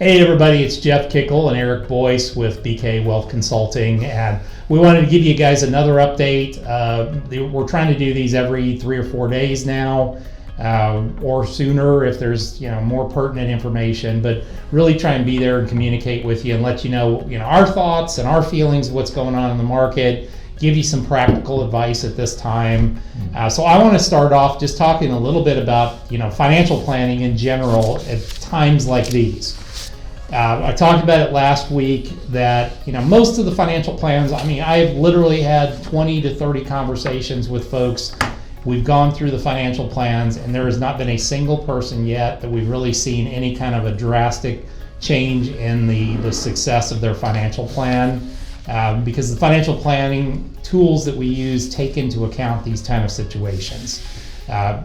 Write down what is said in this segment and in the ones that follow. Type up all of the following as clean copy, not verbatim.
Hey everybody, it's Jeff Kikel and Eric Boyce with BKA Wealth Consulting, and we wanted to give you guys another update. We're trying to do these every 3 or 4 days now, or sooner if there's more pertinent information. But really try and be there and communicate with you and let you know our thoughts and our feelings of what's going on in the market. Give you some practical advice at this time. So I want to start off just talking a little bit about financial planning in general at times like these. I talked about it last week that most of the financial plans, I've literally had 20 to 30 conversations with folks. We've gone through the financial plans and there has not been a single person yet that we've really seen any kind of a drastic change in the success of their financial plan, because the financial planning tools that we use take into account these kind of situations.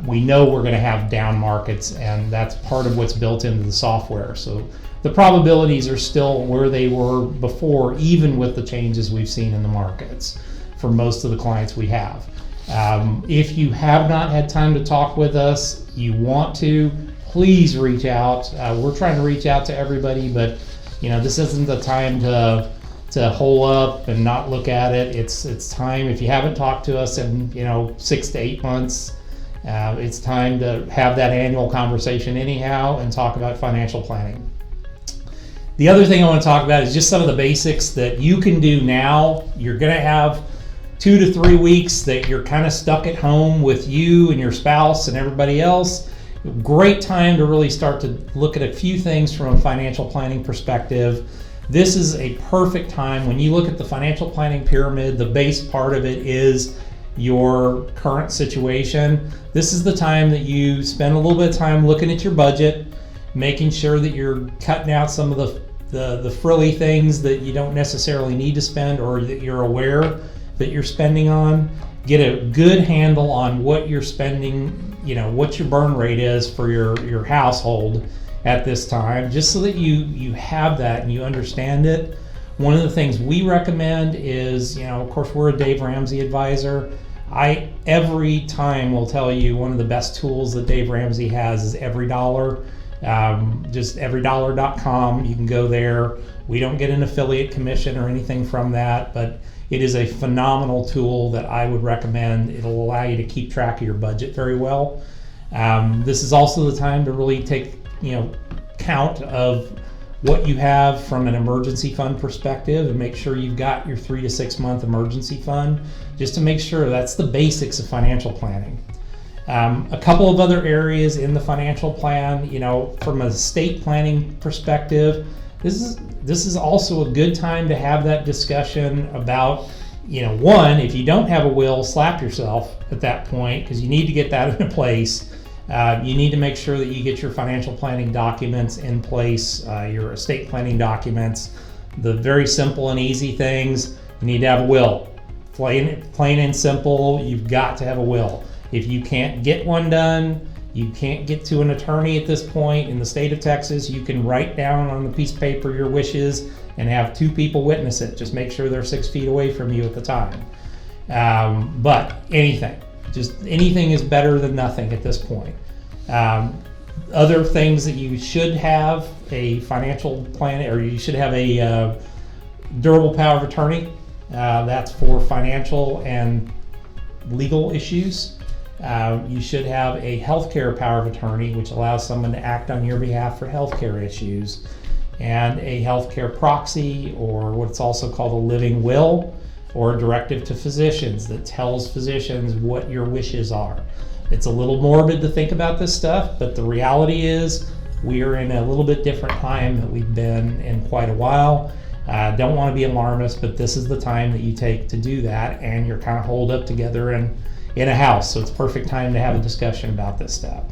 We know we're going to have down markets, and that's part of what's built into the software. So the probabilities are still where they were before, even with the changes we've seen in the markets for most of the clients we have. If you have not had time to talk with us, you want to, please reach out. We're trying to reach out to everybody, but this isn't the time to hole up and not look at it. It's time. If you haven't talked to us in 6 to 8 months, it's time to have that annual conversation anyhow and talk about financial planning. The other thing I want to talk about is just some of the basics that you can do now. You're going to have 2 to 3 weeks that you're kind of stuck at home with you and your spouse and everybody else. Great time to really start to look at a few things from a financial planning perspective. This is a perfect time. When you look at the financial planning pyramid, the base part of it is your current situation. This is the time that you spend a little bit of time looking at your budget, making sure that you're cutting out some of the frilly things that you don't necessarily need to spend or that you're aware that you're spending on. Get a good handle on what you're spending, what your burn rate is for your household at this time, just so that you have that and you understand it. One of the things we recommend is, of course, we're a Dave Ramsey advisor. I every time will tell you one of the best tools that Dave Ramsey has is EveryDollar. Just everydollar.com. You can go there. We don't get an affiliate commission or anything from that, but it is a phenomenal tool that I would recommend. It'll allow you to keep track of your budget very well. This is also the time to really take count of what you have from an emergency fund perspective and make sure you've got your 3 to 6 month emergency fund, just to make sure that's the basics of financial planning. A couple of other areas in the financial plan, from a estate planning perspective, this is also a good time to have that discussion about, one, if you don't have a will, slap yourself at that point, because you need to get that into place. You need to make sure that you get your financial planning documents in place, your estate planning documents, the very simple and easy things. You need to have a will. Plain and simple, you've got to have a will. If you can't get one done, you can't get to an attorney at this point in the state of Texas, you can write down on a piece of paper your wishes and have 2 people witness it. Just make sure they're 6 feet away from you at the time. But anything is better than nothing at this point. Other things that you should have a financial plan, or you should have a durable power of attorney. That's for financial and legal issues. You should have a healthcare power of attorney, which allows someone to act on your behalf for healthcare issues, and a healthcare proxy, or what's also called a living will, or a directive to physicians that tells physicians what your wishes are. It's a little morbid to think about this stuff, but the reality is we are in a little bit different time that we've been in quite a while. Don't want to be alarmist, but this is the time that you take to do that, and you're kind of holed up together in a house, so it's perfect time to have a discussion about this stuff.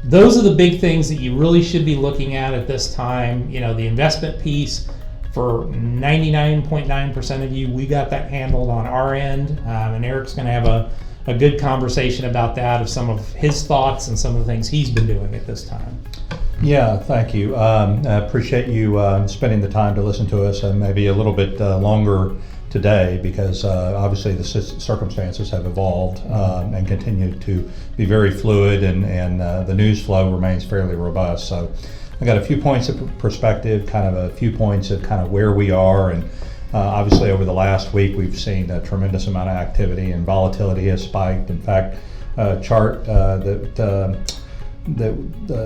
Those are the big things that you really should be looking at this time. The investment piece, for 99.9% of you, we got that handled on our end, and Eric's going to have a good conversation about that, of some of his thoughts and some of the things he's been doing at this time. Yeah, thank you. I appreciate you spending the time to listen to us, and maybe a little bit longer today, because obviously the circumstances have evolved and continue to be very fluid, and the news flow remains fairly robust. So I got a few points of perspective, kind of a few points of kind of where we are, and obviously over the last week we've seen a tremendous amount of activity and volatility has spiked. In fact, chart that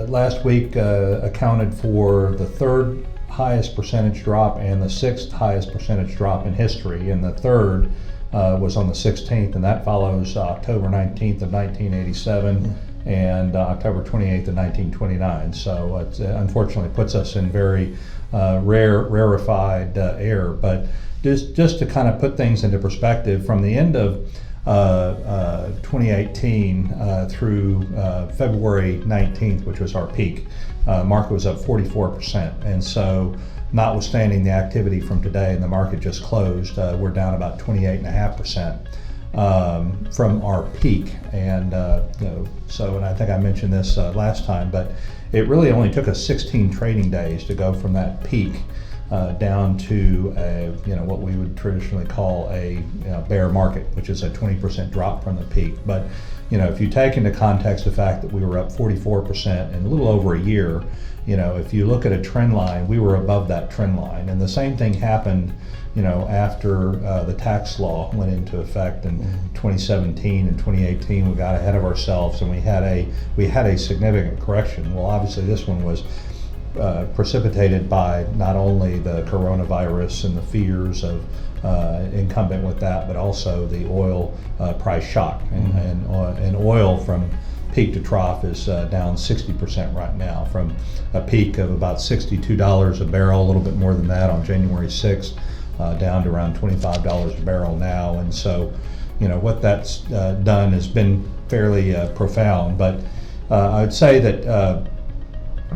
last week accounted for the third highest percentage drop and the sixth highest percentage drop in history, and the third was on the 16th, and that follows October 19th of 1987 and October 28th of 1929. So it unfortunately puts us in very rarefied air. But just to kind of put things into perspective, from the end of 2018 through February 19th, which was our peak, market was up 44%. And so notwithstanding the activity from today, and the market just closed, we're down about 28.5% from our peak. And so, and I think I mentioned this last time, but it really only took us 16 trading days to go from that peak down to what we would traditionally call a bear market, which is a 20% drop from the peak. But if you take into context the fact that we were up 44% in a little over a year, if you look at a trend line, we were above that trend line. And the same thing happened after the tax law went into effect in 2017 and 2018. We got ahead of ourselves and we had a significant correction. Well, obviously this one was precipitated by not only the coronavirus and the fears of incumbent with that, but also the oil price shock. And oil from peak to trough is down 60% right now, from a peak of about $62 a barrel, a little bit more than that on January 6th, down to around $25 a barrel now. And so, what that's done has been fairly profound. But I would say that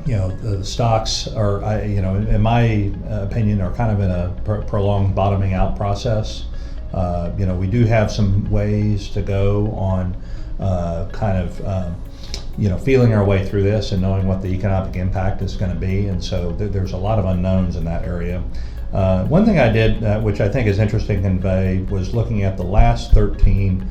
the stocks are, in my opinion, are kind of in a prolonged bottoming out process. We do have some ways to go on feeling our way through this and knowing what the economic impact is going to be. And so there's a lot of unknowns in that area. One thing I did, which I think is interesting to convey, was looking at the last 13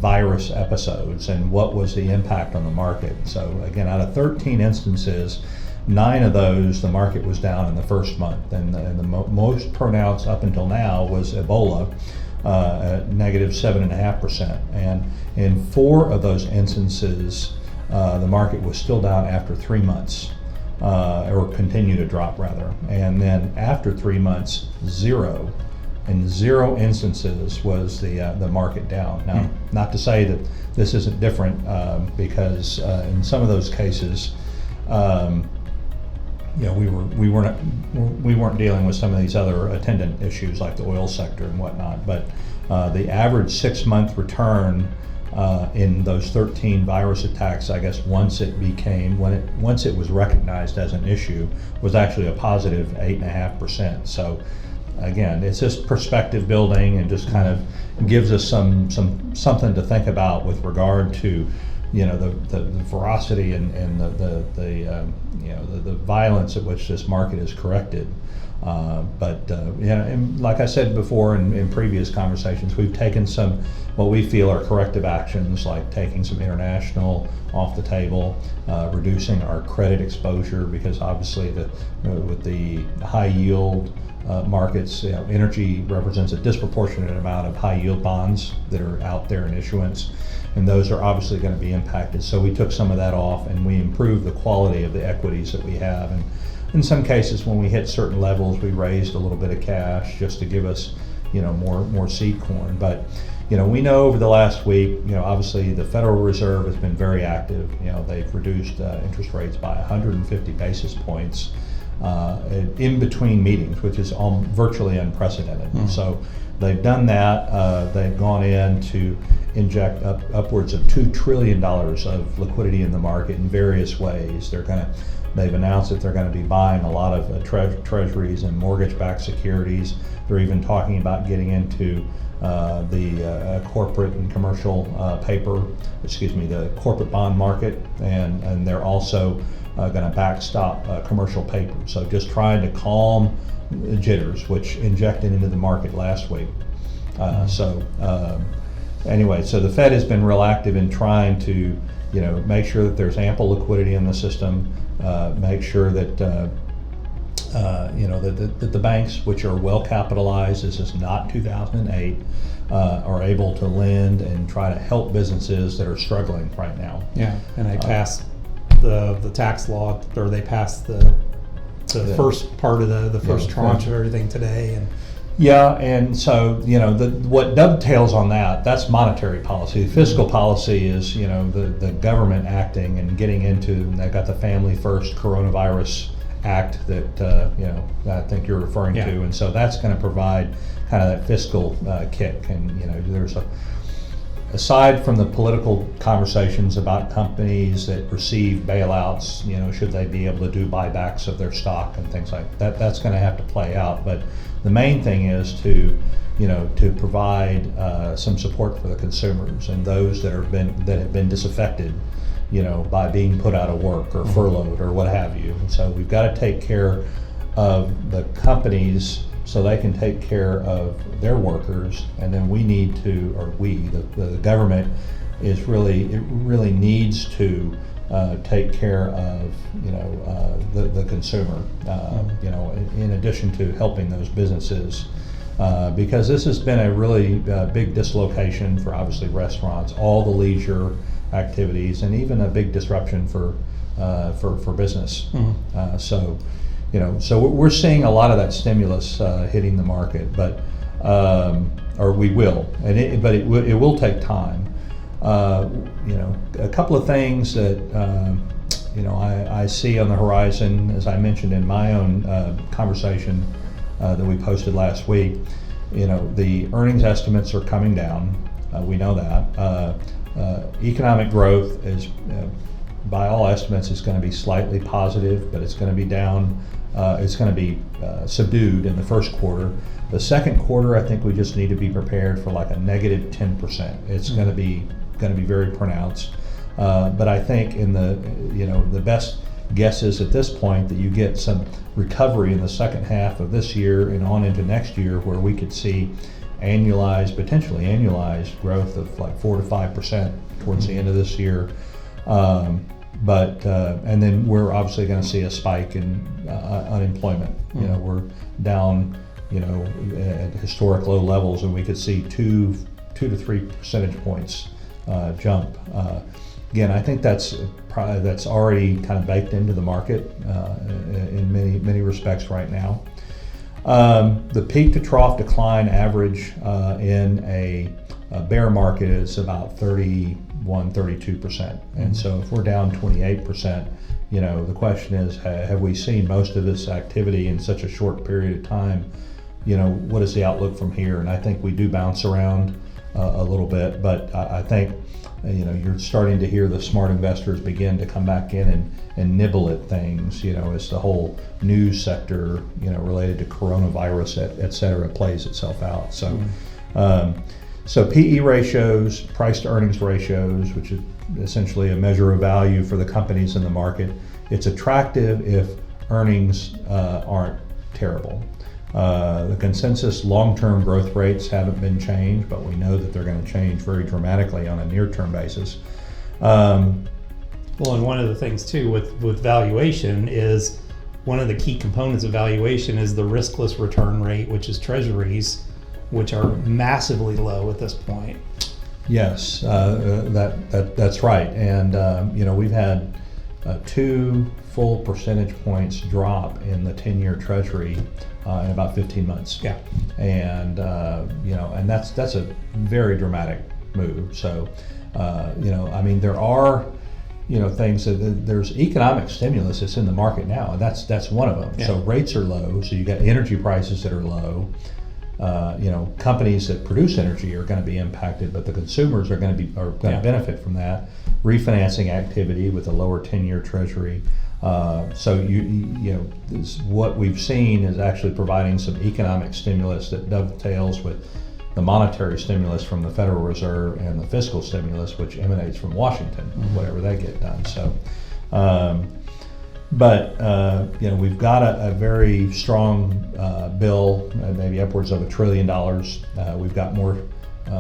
virus episodes and what was the impact on the market. So again, out of 13 instances, 9 of those the market was down in the first month, and the most pronounced up until now was Ebola, at negative 7.5%. And in 4 of those instances, the market was still down after 3 months, or continued to drop rather. And then after 3 months, 0. In 0 instances was the market down. Now, not to say that this isn't different, because in some of those cases, we weren't dealing with some of these other attendant issues like the oil sector and whatnot. But the average 6-month return in those 13 virus attacks, I guess once it was recognized as an issue, was actually a positive 8.5%. So again, it's just perspective building and just kind of gives us something to think about with regard to the ferocity and the violence at which this market is corrected. And like I said before in previous conversations, we've taken some what we feel are corrective actions, like taking some international off the table, reducing our credit exposure, because obviously with the high yield markets, energy represents a disproportionate amount of high yield bonds that are out there in issuance, and those are obviously going to be impacted. So we took some of that off and we improved the quality of the equities that we have. And in some cases, when we hit certain levels, we raised a little bit of cash just to give us, more seed corn. But we know over the last week, obviously the Federal Reserve has been very active. They've reduced interest rates by 150 basis points in between meetings, which is virtually unprecedented. So they've done that. They've gone in to inject upwards of $2 trillion of liquidity in the market in various ways. They've announced that they're going to be buying a lot of treasuries and mortgage-backed securities. They're even talking about getting into the corporate and commercial the corporate bond market, and they're also going to backstop commercial paper. So just trying to calm jitters, which injected into the market last week. Anyway, so the Fed has been real active in trying to make sure that there's ample liquidity in the system, make sure that that the banks, which are well capitalized, this is not 2008, are able to lend and try to help businesses that are struggling right now. Yeah, and they passed the tax law, or they passed the first part of the first tranche of everything today. And yeah, and so what dovetails on that's monetary policy. The fiscal policy is the government acting and getting into. They've got the Family First Coronavirus Act that I think you're referring to, and so that's going to provide kind of that fiscal kick. And there's aside from the political conversations about companies that receive bailouts, should they be able to do buybacks of their stock and things like that, that's going to have to play out. But the main thing is to provide some support for the consumers and those that have been disaffected, by being put out of work or furloughed or what have you. And so we've got to take care of the companies so they can take care of their workers, and then we need to, or the government really needs to take care of the consumer, in addition to helping those businesses, because this has been a really big dislocation for obviously restaurants, all the leisure activities, and even a big disruption for business. So we're seeing a lot of that stimulus hitting the market, but or we will, but it will take time. A couple of things that I see on the horizon, as I mentioned in my own conversation that we posted last week. The earnings estimates are coming down. We know that. Economic growth is, by all estimates, is going to be slightly positive, but it's going to be down. It's going to be subdued in the first quarter. The second quarter, I think we just need to be prepared for like a negative 10%. It's going to be very pronounced. But I think in the best guesses at this point that you get some recovery in the second half of this year and on into next year, where we could see potentially annualized growth of like 4 to 5% towards the end of this year. And then we're obviously going to see a spike in unemployment. We're down, at historic low levels, and we could see 2 to 3 percentage points jump. Again, I think that's already kind of baked into the market in many respects right now. The peak to trough decline average in a bear market is about 31-32%. And so if we're down 28%, the question is, have we seen most of this activity in such a short period of time? What is the outlook from here? And I think we do bounce around a little bit, but I think you're starting to hear the smart investors begin to come back in and nibble at things, as the whole news sector, related to coronavirus, et cetera, plays itself out. So, so PE ratios, price to earnings ratios, which is essentially a measure of value for the companies in the market, it's attractive if earnings aren't terrible. The consensus long-term growth rates haven't been changed, but we know that they're going to change very dramatically on a near-term basis. Well, and one of the things too with valuation is, one of the key components of valuation is the riskless return rate, which is treasuries, which are massively low at this point. Yes, that's right. And we've had 2 full percentage points drop in the 10-year Treasury in about 15 months. Yeah. And and that's a very dramatic move. So there are things that there's economic stimulus that's in the market now, and that's one of them. Yeah. So rates are low, so you got energy prices that are low. Companies that produce energy are going to be impacted, but the consumers are going to benefit from that. Refinancing activity with a lower 10-year Treasury. So what we've seen is actually providing some economic stimulus that dovetails with the monetary stimulus from the Federal Reserve and the fiscal stimulus, which emanates from Washington, whatever they get done. So, we've got a very strong bill, maybe upwards of $1 trillion. We've got more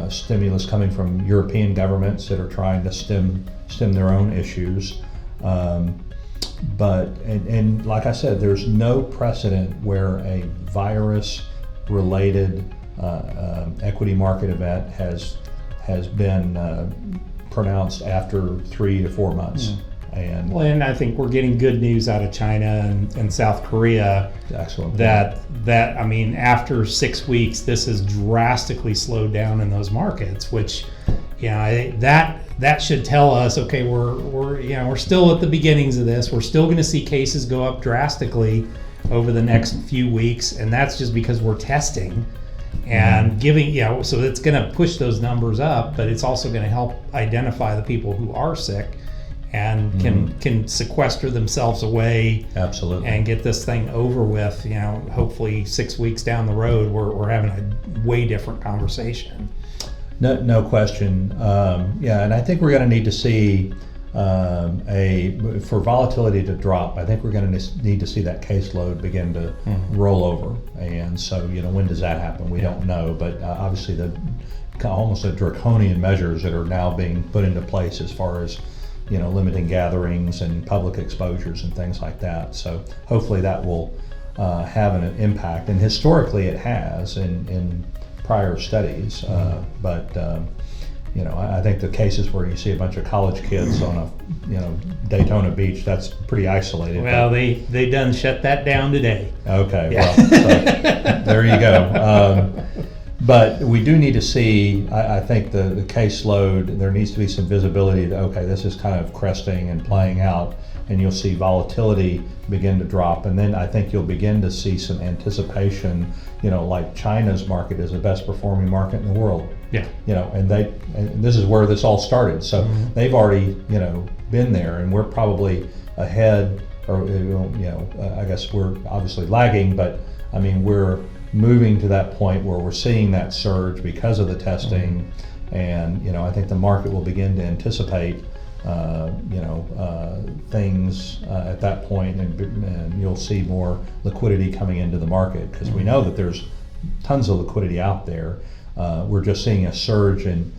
stimulus coming from European governments that are trying to stem their own issues. But like I said, there's no precedent where a virus-related equity market event has been pronounced after 3 to 4 months. And I think we're getting good news out of China and South Korea. Excellent. That I mean, after 6 weeks, this has drastically slowed down in those markets, which, that should tell us, okay, we're still at the beginnings of this. We're still going to see cases go up drastically over the next few weeks, and that's just because we're testing and giving, so it's going to push those numbers up, but it's also going to help identify the people who are sick and can sequester themselves away. Absolutely. And get this thing over with. Hopefully 6 weeks down the road, we're having a way different conversation. No question. And I think we're going to need to see for volatility to drop. I think we're going to need to see that caseload begin to roll over. And so, when does that happen? We don't know. But obviously, almost the draconian measures that are now being put into place as far as limiting gatherings and public exposures and things like that. So hopefully that will have an impact. And historically, it has in prior studies, but I think the cases where you see a bunch of college kids on a Daytona Beach, that's pretty isolated. Well, they done shut that down today. Okay, well, so there you go. But we do need to see, I think the caseload, there needs to be some visibility that, okay, this is kind of cresting and playing out, and you'll see volatility begin to drop. And then I think you'll begin to see some anticipation, like China's market is the best performing market in the world. Yeah. And this is where this all started. So they've already, been there, and we're probably ahead, or, I guess we're obviously lagging, but I mean, we're moving to that point where we're seeing that surge because of the testing, and I think the market will begin to anticipate things at that point, and you'll see more liquidity coming into the market, because we know that there's tons of liquidity out there. We're just seeing a surge in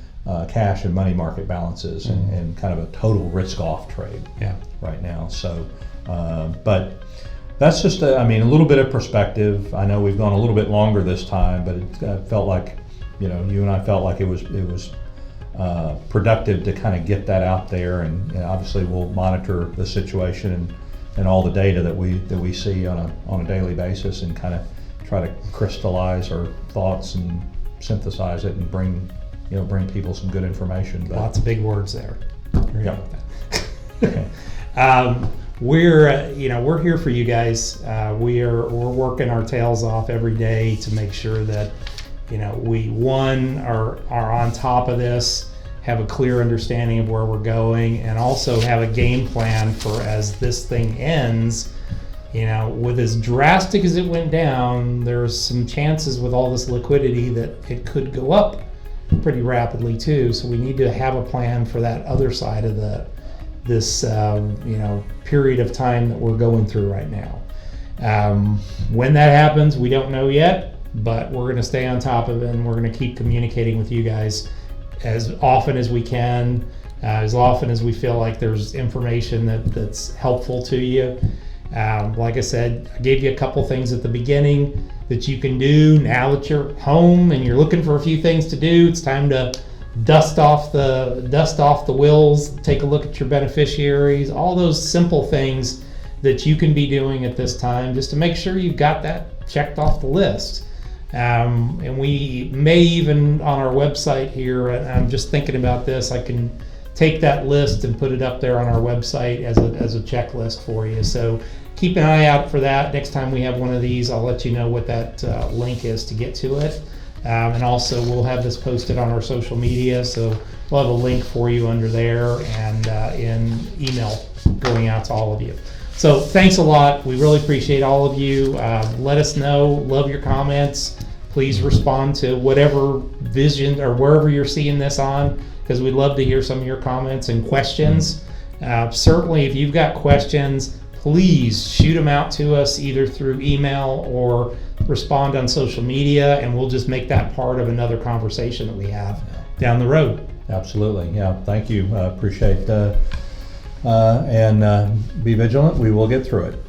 cash and money market balances and kind of a total risk-off trade right now. So, but that's just a little bit of perspective. I know we've gone a little bit longer this time, but it felt like, you and I felt like it was productive to kind of get that out there, and obviously we'll monitor the situation and all the data that we see on a daily basis, and kind of try to crystallize our thoughts and synthesize it and bring people some good information. But lots of big words there. Yeah. Okay. We're here for you guys. We're working our tails off every day to make sure that we are on top of this, have a clear understanding of where we're going, and also have a game plan for as this thing ends. With as drastic as it went down, there's some chances with all this liquidity that it could go up pretty rapidly too. So we need to have a plan for that other side of this period of time that we're going through right now. When that happens, we don't know yet, but we're going to stay on top of it, and we're going to keep communicating with you guys as often as we can, as often as we feel like there's information that's helpful to you. Like I said, I gave you a couple things at the beginning that you can do now that you're home and you're looking for a few things to do. It's time to dust off the wills, take a look at your beneficiaries, all those simple things that you can be doing at this time just to make sure you've got that checked off the list. And we may even on our website here, and I'm just thinking about this, I can take that list and put it up there on our website as a checklist for you. So keep an eye out for that. Next time we have one of these, I'll let you know what that link is to get to it. And also we'll have this posted on our social media, so we'll have a link for you under there, and in email going out to all of you. So thanks a lot. We really appreciate all of you. Let us know. Love your comments. Please respond to whatever vision or wherever you're seeing this on, because we'd love to hear some of your comments and questions. Certainly, if you've got questions, please shoot them out to us either through email or respond on social media, and we'll just make that part of another conversation that we have down the road. Absolutely. Yeah. Thank you. Appreciate and be vigilant. We will get through it.